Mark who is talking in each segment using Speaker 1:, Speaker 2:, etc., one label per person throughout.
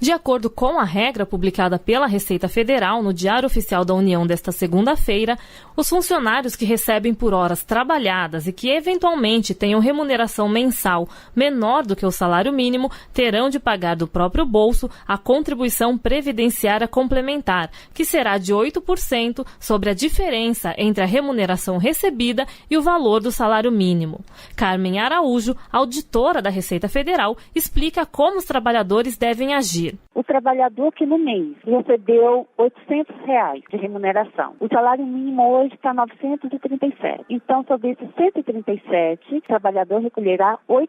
Speaker 1: De acordo com a regra publicada pela Receita Federal no Diário Oficial da União desta segunda-feira, os funcionários que recebem por horas trabalhadas e que eventualmente tenham remuneração mensal menor do que o salário mínimo terão de pagar do próprio bolso a contribuição previdenciária complementar, que será de 8% sobre a diferença entre a remuneração recebida e o valor do salário mínimo. Carmen Araújo, auditora da Receita Federal, explica como os trabalhadores devem agir.
Speaker 2: O trabalhador que no mês recebeu R$800 de remuneração. O salário mínimo hoje está 937. Então, sobre esses 137, o trabalhador recolherá 8%.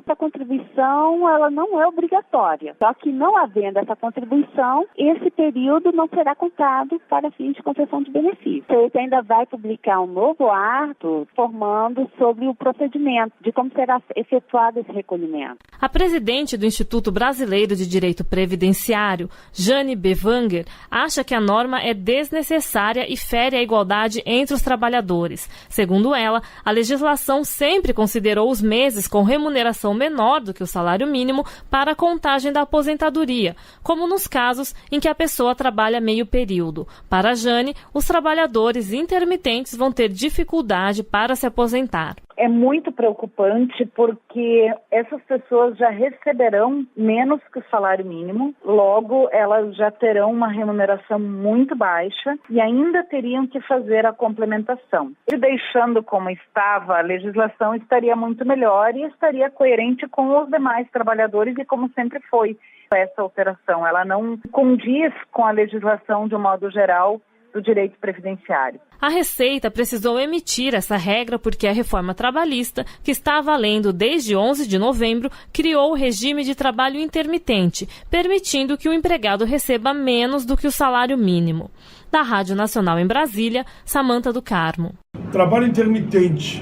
Speaker 2: Essa contribuição, ela não é obrigatória. Só que não havendo essa contribuição, esse período não será contado para fins de concessão de benefício. Você ainda vai publicar um novo ato informando sobre o procedimento, de como será efetuado esse recolhimento.
Speaker 1: A presidente do Instituto Brasileiro de Direito Previdenciário, Jane Bevanger, acha que a norma é desnecessária e fere a igualdade entre os trabalhadores. Segundo ela, a legislação sempre considerou os meses com remuneração menor do que o salário mínimo para a contagem da aposentadoria, como nos casos em que a pessoa trabalha meio período. Para a Jane, os trabalhadores intermitentes vão ter dificuldade para se aposentar.
Speaker 3: É muito preocupante porque essas pessoas já receberão menos que o salário mínimo, logo elas já terão uma remuneração muito baixa e ainda teriam que fazer a complementação. E deixando como estava, a legislação estaria muito melhor e estaria coerente com os demais trabalhadores e como sempre foi essa alteração. Ela não condiz com a legislação de um modo geral do direito previdenciário.
Speaker 1: A Receita precisou emitir essa regra porque a reforma trabalhista, que está valendo desde 11 de novembro, criou o regime de trabalho intermitente, permitindo que o empregado receba menos do que o salário mínimo. Da Rádio Nacional em Brasília, Samanta do Carmo.
Speaker 4: Trabalho intermitente,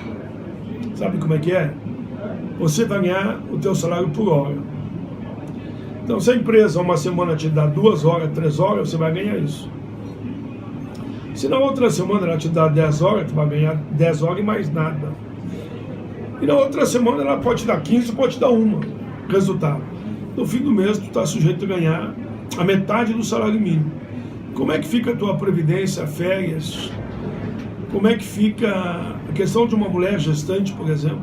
Speaker 4: sabe como é que é? Você vai ganhar o teu salário por hora. Então, se a empresa uma semana te dá 2 horas, 3 horas, você vai ganhar isso. Se na outra semana ela te dá 10 horas, tu vai ganhar 10 horas e mais nada. E na outra semana ela pode te dar 15, pode te dar 1. Resultado. No fim do mês tu está sujeito a ganhar a metade do salário mínimo. Como é que fica a tua previdência, férias? Como é que fica a questão de uma mulher gestante, por exemplo?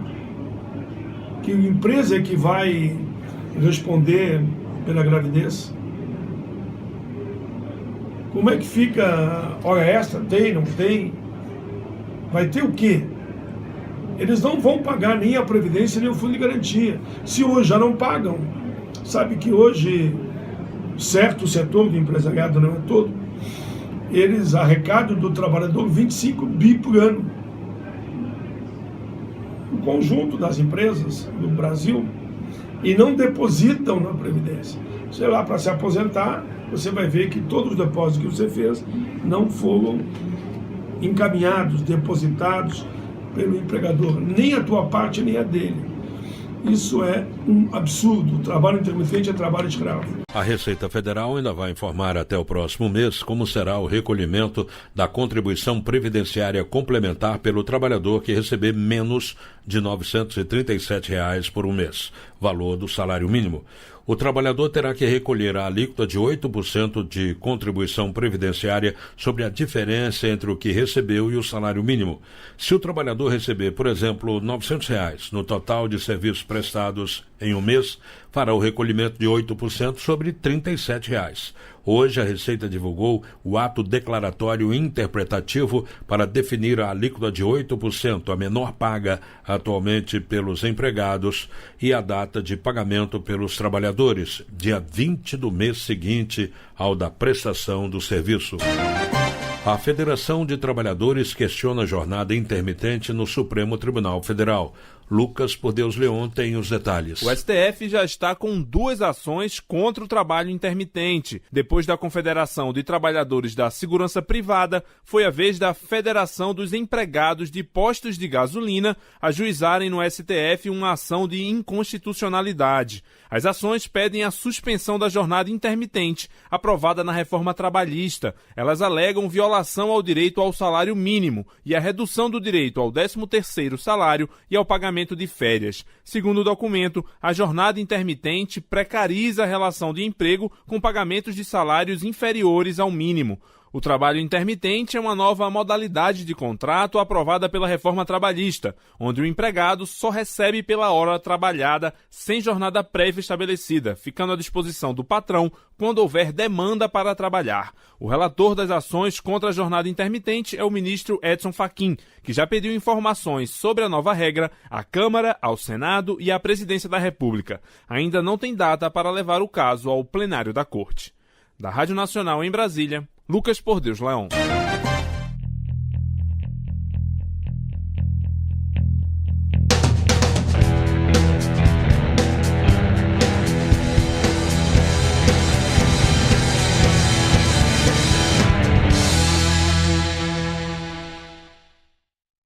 Speaker 4: Que a empresa é que vai responder pela gravidez? Como é que fica hora extra? Tem, não tem? Vai ter o quê? Eles não vão pagar nem a Previdência nem o Fundo de Garantia. Se hoje já não pagam, sabe que hoje certo setor do empresariado, não é todo, eles arrecadam do trabalhador 25 bi por ano. O conjunto das empresas do Brasil e não depositam na Previdência. Sei lá, para se aposentar, você vai ver que todos os depósitos que você fez não foram encaminhados, depositados pelo empregador, nem a tua parte, nem a dele. Isso é um absurdo. O trabalho intermitente é trabalho escravo.
Speaker 5: A Receita Federal ainda vai informar até o próximo mês como será o recolhimento da contribuição previdenciária complementar pelo trabalhador que receber menos de R$ 937 por um mês, valor do salário mínimo. O trabalhador terá que recolher a alíquota de 8% de contribuição previdenciária sobre a diferença entre o que recebeu e o salário mínimo. Se o trabalhador receber, por exemplo, R$ 900 no total de serviços prestados em um mês, fará o recolhimento de 8% sobre R$ 37. Hoje, a Receita divulgou o ato declaratório interpretativo para definir a alíquota de 8%, a menor paga atualmente pelos empregados, e a data de pagamento pelos trabalhadores, dia 20 do mês seguinte ao da prestação do serviço. A Federação de Trabalhadores questiona a jornada intermitente no Supremo Tribunal Federal. Lucas Por Deus Leon tem os detalhes.
Speaker 6: O STF já está com 2 ações contra o trabalho intermitente. Depois da Confederação de Trabalhadores da Segurança Privada, foi a vez da Federação dos Empregados de Postos de Gasolina ajuizarem no STF uma ação de inconstitucionalidade. As ações pedem a suspensão da jornada intermitente, aprovada na reforma trabalhista. Elas alegam violação ao direito ao salário mínimo e a redução do direito ao 13º salário e ao pagamento pagamento de férias. Segundo o documento, a jornada intermitente precariza a relação de emprego com pagamentos de salários inferiores ao mínimo. O trabalho intermitente é uma nova modalidade de contrato aprovada pela reforma trabalhista, onde o empregado só recebe pela hora trabalhada sem jornada prévia estabelecida, ficando à disposição do patrão quando houver demanda para trabalhar. O relator das ações contra a jornada intermitente é o ministro Edson Fachin, que já pediu informações sobre a nova regra à Câmara, ao Senado e à Presidência da República. Ainda não tem data para levar o caso ao plenário da Corte. Da Rádio Nacional em Brasília, Lucas Por Deus Leão.